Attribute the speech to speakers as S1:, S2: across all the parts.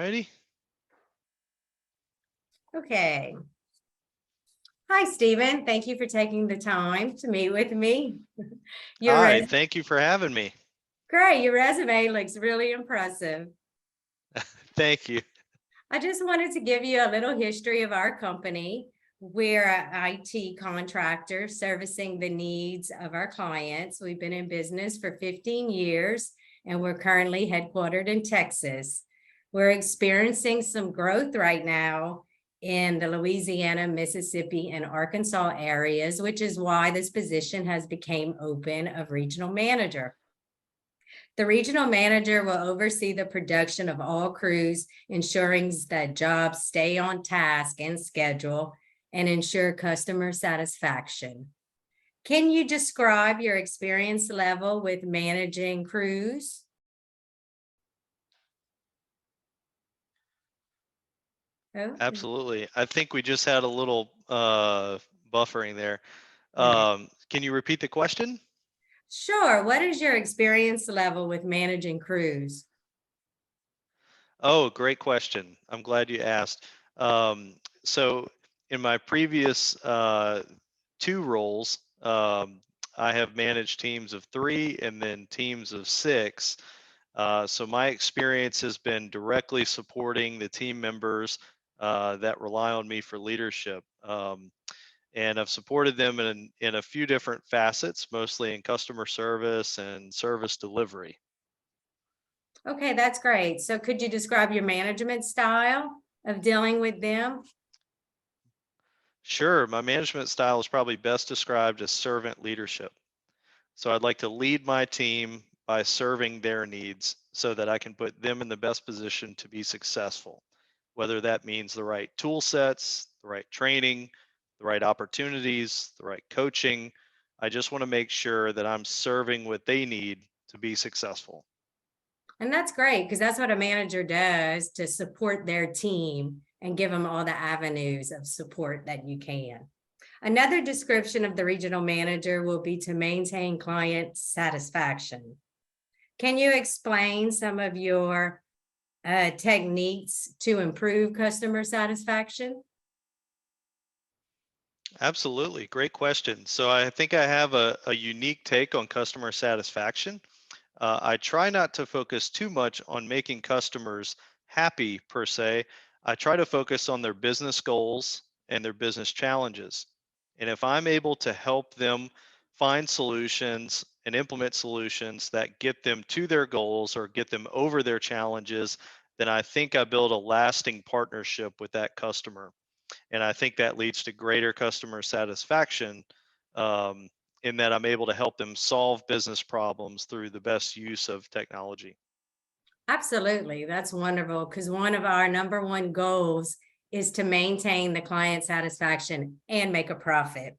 S1: righty.
S2: Okay. Hi, Stephen. Thank you for taking the time to meet with me.
S1: Hi, thank you for having me.
S2: Great. Your resume looks really impressive.
S1: Thank you.
S2: I just wanted to give you a little history of our company. We're an IT contractor servicing the needs of our clients. We've been in business for 15 years, and we're currently headquartered in Texas. We're experiencing some growth right now in the Louisiana, Mississippi, and Arkansas areas, which is why this position has become open of regional manager. The regional manager will oversee the production of all crews, ensuring that jobs stay on task and schedule and ensure customer satisfaction. Can you describe your experience level with managing crews? Oh,
S1: Absolutely. I think we just had a little buffering there.
S2: okay.
S1: Can you repeat the question?
S2: Sure. What is your experience level with managing crews?
S1: Oh, great question. I'm glad you asked. So in my previous two roles, I have managed teams of 3 and then teams of 6. So my experience has been directly supporting the team members that rely on me for leadership. And I've supported them in a few different facets, mostly in customer service and service delivery.
S2: Okay, that's great. So could you describe your management style of dealing with them?
S1: Sure, my management style is probably best described as servant leadership. So I'd like to lead my team by serving their needs so that I can put them in the best position to be successful, whether that means the right tool sets, the right training, the right opportunities, the right coaching. I just want to make sure that I'm serving what they need to be successful.
S2: And that's great because that's what a manager does to support their team and give them all the avenues of support that you can. Another description of the regional manager will be to maintain client satisfaction. Can you explain some of your techniques to improve customer satisfaction?
S1: Absolutely. Great question. So I think I have a unique take on customer satisfaction. I try not to focus too much on making customers happy per se. I try to focus on their business goals and their business challenges. And if I'm able to help them find solutions and implement solutions that get them to their goals or get them over their challenges, then I think I build a lasting partnership with that customer. And I think that leads to greater customer satisfaction, um, in that I'm able to help them solve business problems through the best use of technology.
S2: Absolutely. That's wonderful because one of our number one goals is to maintain the client satisfaction and make a profit.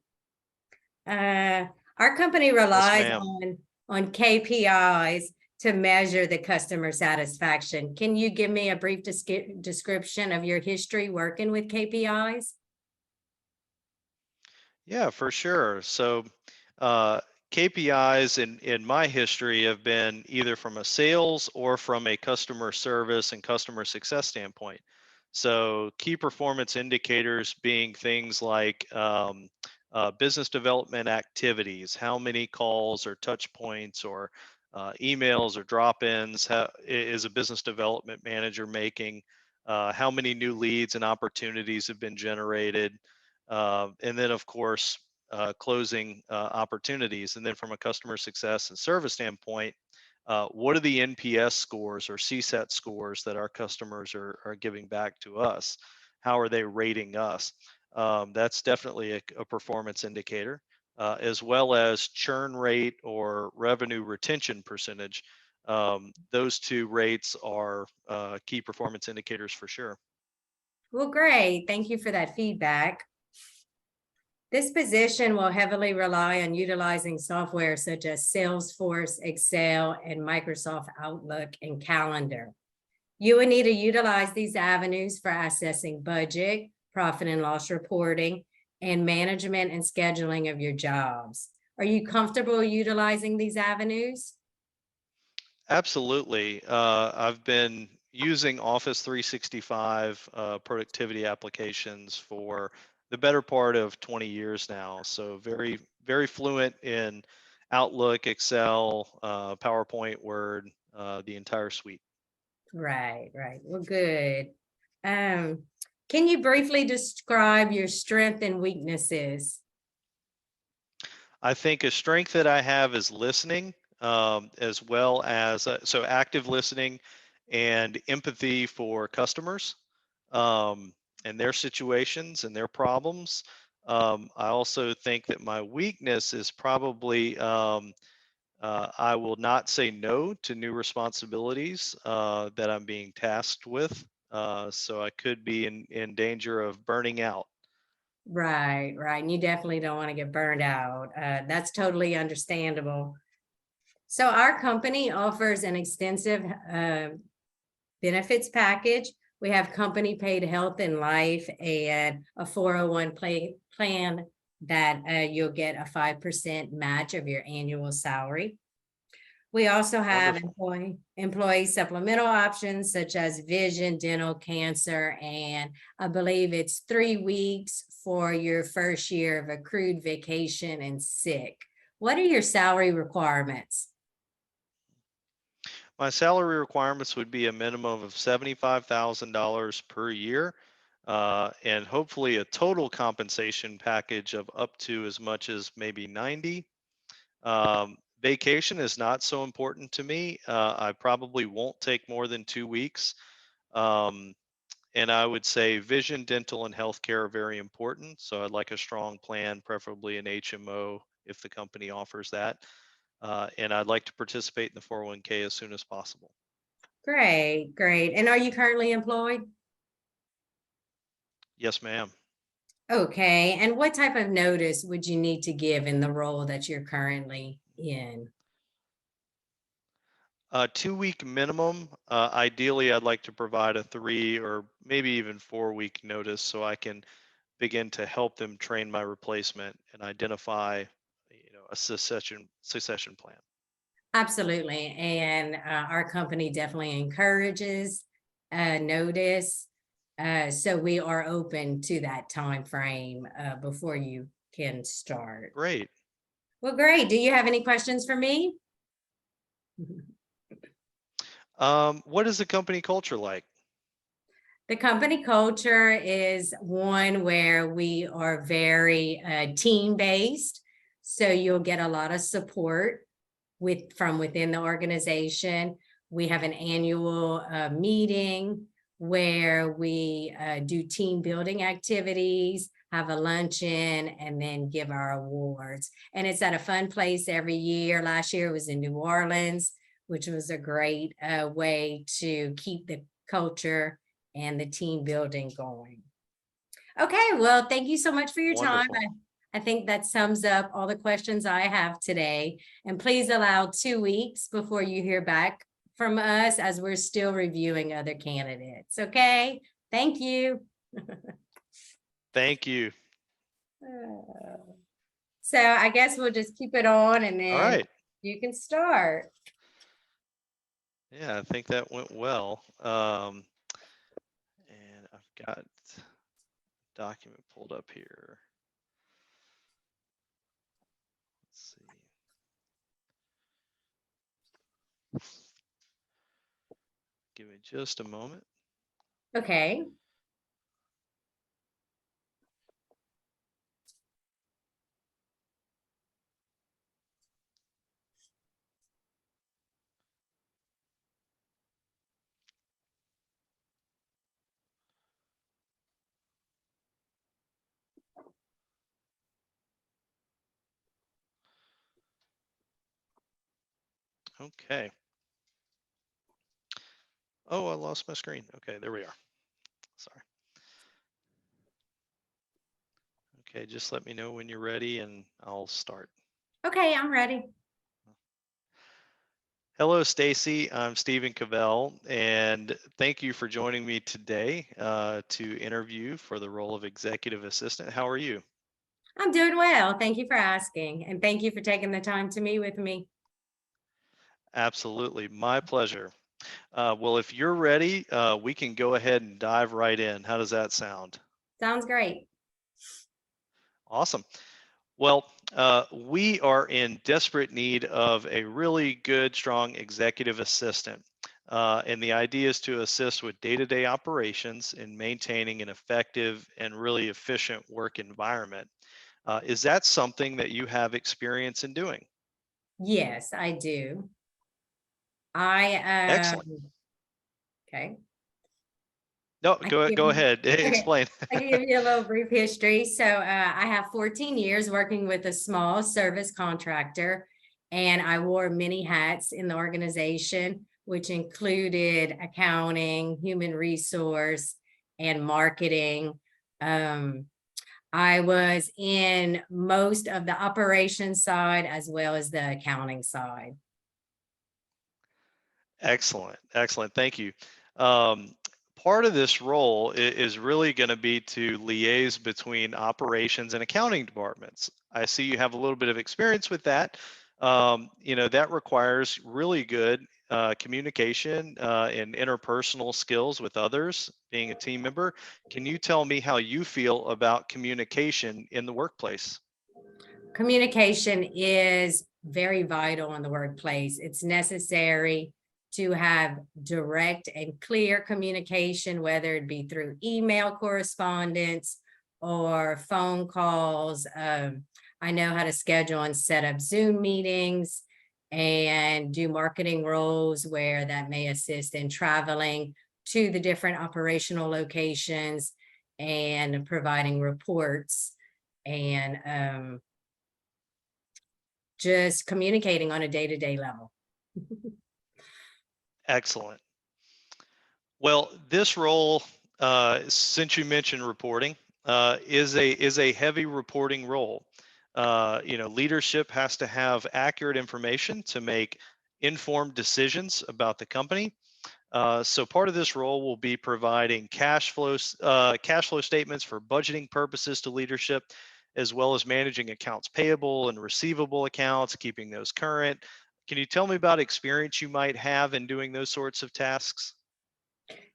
S2: Uh, our company
S1: Yes,
S2: relies
S1: ma'am.
S2: on KPIs to measure the customer satisfaction. Can you give me a brief description of your history working with KPIs?
S1: Yeah, for sure. So uh, KPIs in my history have been either from a sales or from a customer service and customer success standpoint. So key performance indicators being things like business development activities, how many calls or touch points or emails or drop-ins is a business development manager making, how many new leads and opportunities have been generated, and then of course closing opportunities. And then from a customer success and service standpoint, what are the NPS scores or CSAT scores that our customers are giving back to us? How are they rating us? That's definitely a performance indicator, as well as churn rate or revenue retention percentage. Those two rates are key performance indicators for sure.
S2: Well, great. Thank you for that feedback. This position will heavily rely on utilizing software such as Salesforce, Excel, and Microsoft Outlook and Calendar. You will need to utilize these avenues for assessing budget, profit and loss reporting, and management and scheduling of your jobs. Are you comfortable utilizing these avenues?
S1: Absolutely. I've been using Office 365 productivity applications for the better part of 20 years now. So very, very fluent in Outlook, Excel, PowerPoint, Word, the entire suite.
S2: Right, right. Well, good. Um, can you briefly describe your strength and weaknesses?
S1: I think a strength that I have is listening, as well as so active listening and empathy for customers, um, and their situations and their problems. I also think that my weakness is probably I will not say no to new responsibilities that I'm being tasked with. So I could be in danger of burning out.
S2: Right, right. And you definitely don't want to get burned out. That's totally understandable. So our company offers an extensive benefits package. We have company paid health and life and a 401 plan that you'll get a 5% match of your annual salary. We also have
S1: Wonderful.
S2: employee supplemental options such as vision, dental, cancer, and I believe it's 3 weeks for your first year of accrued vacation and sick. What are your salary requirements?
S1: My salary requirements would be a minimum of $75,000 per year, and hopefully a total compensation package of up to as much as maybe 90. Vacation is not so important to me. I probably won't take more than 2 weeks. Um, and I would say vision, dental, and healthcare are very important. So I'd like a strong plan, preferably an HMO if the company offers that. And I'd like to participate in the 401k as soon as possible.
S2: Great, great. And are you currently employed?
S1: Yes, ma'am.
S2: Okay. And what type of notice would you need to give in the role that you're currently in?
S1: 2 week minimum. Ideally, I'd like to provide a 3 or maybe even 4 week notice so I can begin to help them train my replacement and identify, a succession plan.
S2: Absolutely. And our company definitely encourages notice. So we are open to that time frame before you can start.
S1: Great.
S2: Well, great. Do you have any questions for me?
S1: What is the company culture like?
S2: The company culture is one where we are very team based. So you'll get a lot of support from within the organization. We have an annual meeting where we do team building activities, have a luncheon, and then give our awards. And it's at a fun place every year. Last year it was in New Orleans, which was a great way to keep the culture and the team building going. Okay, well, thank you so much for your time.
S1: Wonderful.
S2: I think that sums up all the questions I have today. And please allow 2 weeks before you hear back from us as we're still reviewing other candidates. Okay, thank you.
S1: Thank you.
S2: So I guess we'll just keep it on and
S1: All
S2: then
S1: right.
S2: you can start.
S1: Yeah, I think that went well. And I've got document pulled up here. Let's see. Give me just a moment.
S2: Okay.
S1: Okay. Oh, I lost my screen. Okay, there we are. Sorry. Okay, just let me know when you're ready and I'll start.
S2: Okay, I'm ready.
S1: Hello, Stacy. I'm Stephen Cavell, and thank you for joining me today to interview for the role of executive assistant. How are you?
S2: I'm doing well. Thank you for asking. And thank you for taking the time to meet with me.
S1: Absolutely, my pleasure. Well, if you're ready, we can go ahead and dive right in. How does that sound?
S2: Sounds great.
S1: Awesome. Well, we are in desperate need of a really good, strong executive assistant. And the idea is to assist with day to day operations in maintaining an effective and really efficient work environment. Is that something that you have experience in doing?
S2: Yes, I do. I
S1: Excellent.
S2: okay.
S1: No,
S2: I can
S1: go
S2: give
S1: go
S2: you
S1: ahead.
S2: okay.
S1: Explain.
S2: I can give you a little brief history. So I have 14 years working with a small service contractor, and I wore many hats in the organization, which included accounting, human resource, and marketing. Um, I was in most of the operations side as well as the accounting side.
S1: Excellent, excellent. Thank you. Um, Part of this role is really going to be to liaise between operations and accounting departments. I see you have a little bit of experience with that. That requires really good communication and interpersonal skills with others, being a team member. Can you tell me how you feel about communication in the workplace?
S2: Communication is very vital in the workplace. It's necessary to have direct and clear communication, whether it be through email correspondence or phone calls. I know how to schedule and set up Zoom meetings and do marketing roles where that may assist in traveling to the different operational locations and providing reports and just communicating on a day-to-day level.
S1: Excellent. Well, this role, since you mentioned reporting, is a heavy reporting role. Leadership has to have accurate information to make informed decisions about the company. So part of this role will be providing cash flow statements for budgeting purposes to leadership, as well as managing accounts payable and receivable accounts, keeping those current. Can you tell me about experience you might have in doing those sorts of tasks?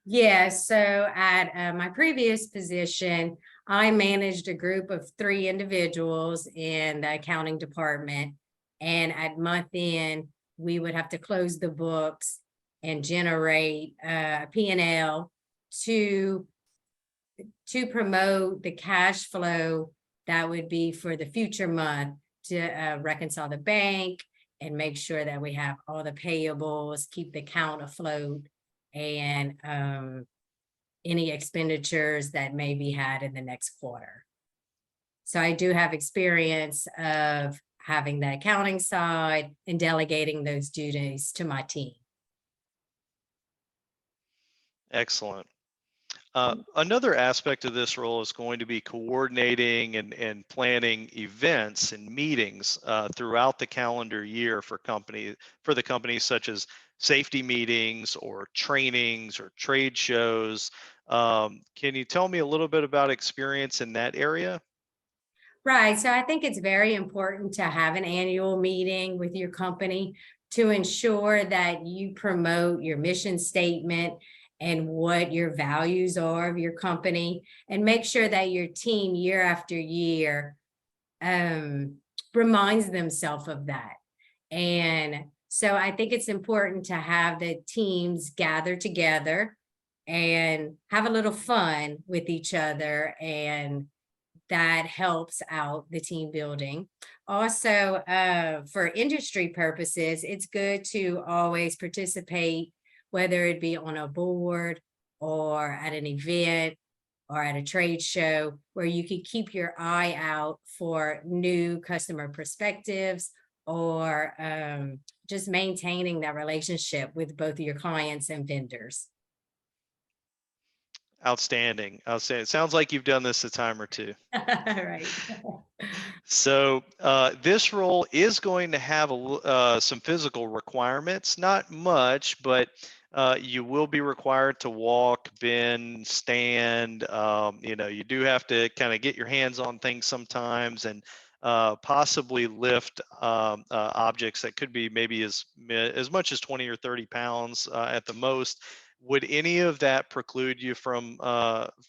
S2: Yeah, so at my previous position, I managed a group of 3 individuals in the accounting department. And at month end, we would have to close the books and generate a P&L to promote the cash flow that would be for the future month to reconcile the bank and make sure that we have all the payables, keep the count afloat, and any expenditures that may be had in the next quarter. So I do have experience of having the accounting side and delegating those duties to my team.
S1: Excellent. Another aspect of this role is going to be coordinating and planning events and meetings throughout the calendar year for the company, such as safety meetings or trainings or trade shows. Can you tell me a little bit about experience in that area?
S2: Right. So I think it's very important to have an annual meeting with your company to ensure that you promote your mission statement and what your values are of your company, and make sure that your team year after year um, reminds themselves of that. And so I think it's important to have the teams gather together and have a little fun with each other, and that helps out the team building. Also, for industry purposes, it's good to always participate, whether it be on a board or at an event or at a trade show, where you could keep your eye out for new customer perspectives, or just maintaining that relationship with both of your clients and vendors.
S1: Outstanding. Outstanding. It sounds like you've done this a time or two.
S2: Right.
S1: So this role is going to have some physical requirements, not much, but you will be required to walk, bend, stand. You do have to kind of get your hands on things sometimes, and possibly lift objects that could be maybe as much as 20 or 30 pounds at the most. Would any of that preclude you from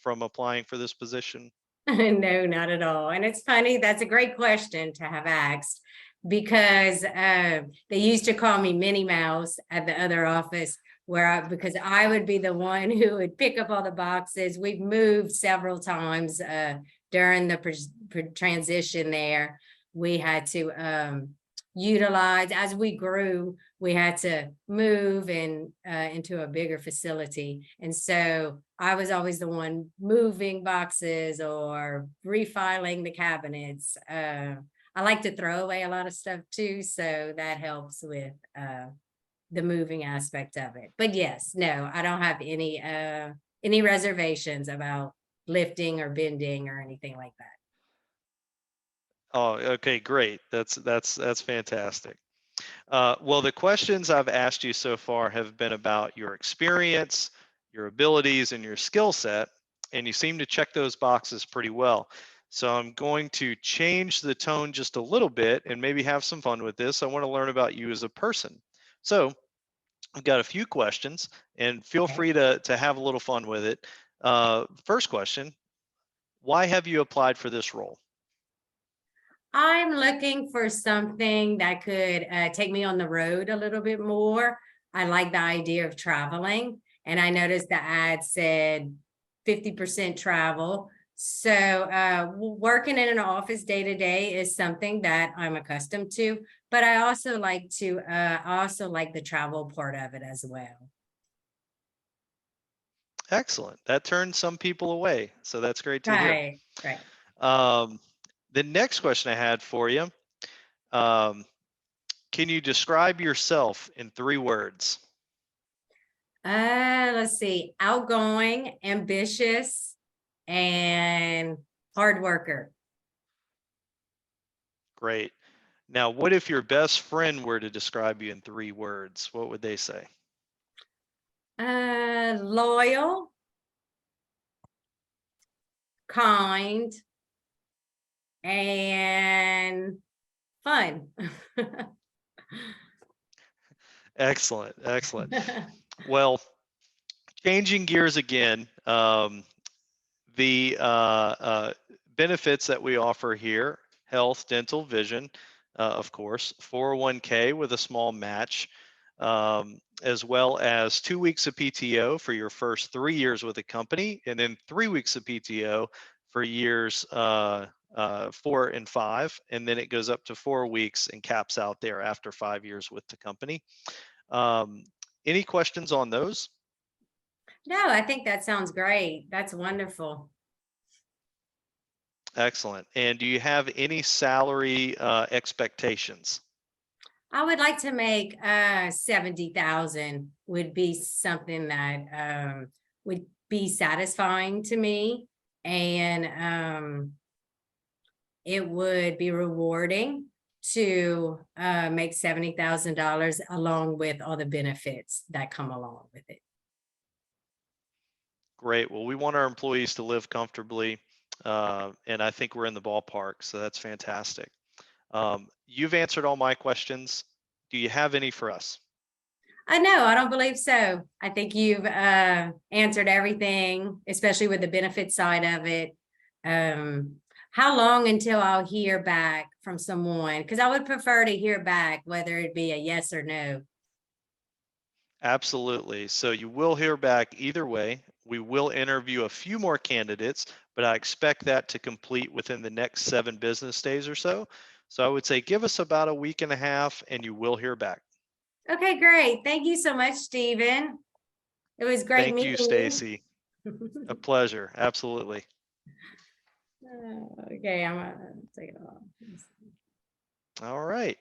S1: applying for this position?
S2: No, not at all. And it's funny, that's a great question to have asked because they used to call me Minnie Mouse at the other office because I would be the one who would pick up all the boxes. We've moved several times during the transition there. We had to utilize, as we grew, we had to move into a bigger facility. And so I was always the one moving boxes or refiling the cabinets. I like to throw away a lot of stuff too, so that helps with the moving aspect of it. But yes, no, I don't have any reservations about lifting or bending or anything like that.
S1: Oh, okay, great. That's fantastic. Well, the questions I've asked you so far have been about your experience, your abilities, and your skill set, and you seem to check those boxes pretty well. So I'm going to change the tone just a little bit and maybe have some fun with this. I want to learn about you as a person. So I've got a few questions, and feel
S2: Okay.
S1: free to have a little fun with it. First question: why have you applied for this role?
S2: I'm looking for something that could take me on the road a little bit more. I like the idea of traveling, and I noticed the ad said 50% travel. So working in an office day to day is something that I'm accustomed to, but I also like the travel part of it as well.
S1: Excellent. That turned some people away, so that's great to hear.
S2: Right, right.
S1: Um, the next question I had for you, um, can you describe yourself in 3 words?
S2: Let's see, outgoing, ambitious, and hard worker.
S1: Great. Now, what if your best friend were to describe you in 3 words? What would they say?
S2: Loyal, kind, and fun.
S1: Excellent. Excellent. Well, changing gears again, the benefits that we offer here: health, dental, vision, of course, 401k with a small match, as well as 2 weeks of PTO for your first 3 years with the company, and then 3 weeks of PTO for years 4 and 5. And then it goes up to 4 weeks and caps out there after 5 years with the company. Um, any questions on those?
S2: No, I think that sounds great. That's wonderful.
S1: Excellent. And do you have any salary expectations?
S2: I would like to make 70,000 would be something that would be satisfying to me. And it would be rewarding to make $70,000 along with all the benefits that come along with it.
S1: Great. Well, we want our employees to live comfortably, and I think we're in the ballpark, so that's fantastic. You've answered all my questions. Do you have any for us?
S2: No, I don't believe so. I think you've answered everything, especially with the benefit side of it. How long until I'll hear back from someone? Because I would prefer to hear back, whether it be a yes or no.
S1: Absolutely. So you will hear back either way. We will interview a few more candidates, but I expect that to complete within the next 7 business days or so. So I would say give us about a week and a half and you will hear back.
S2: Okay, great. Thank you so much, Stephen. It was great
S1: Thank you,
S2: meeting you.
S1: Stacy. A pleasure. Absolutely.
S2: Okay, I'm gonna take it off.
S1: All right.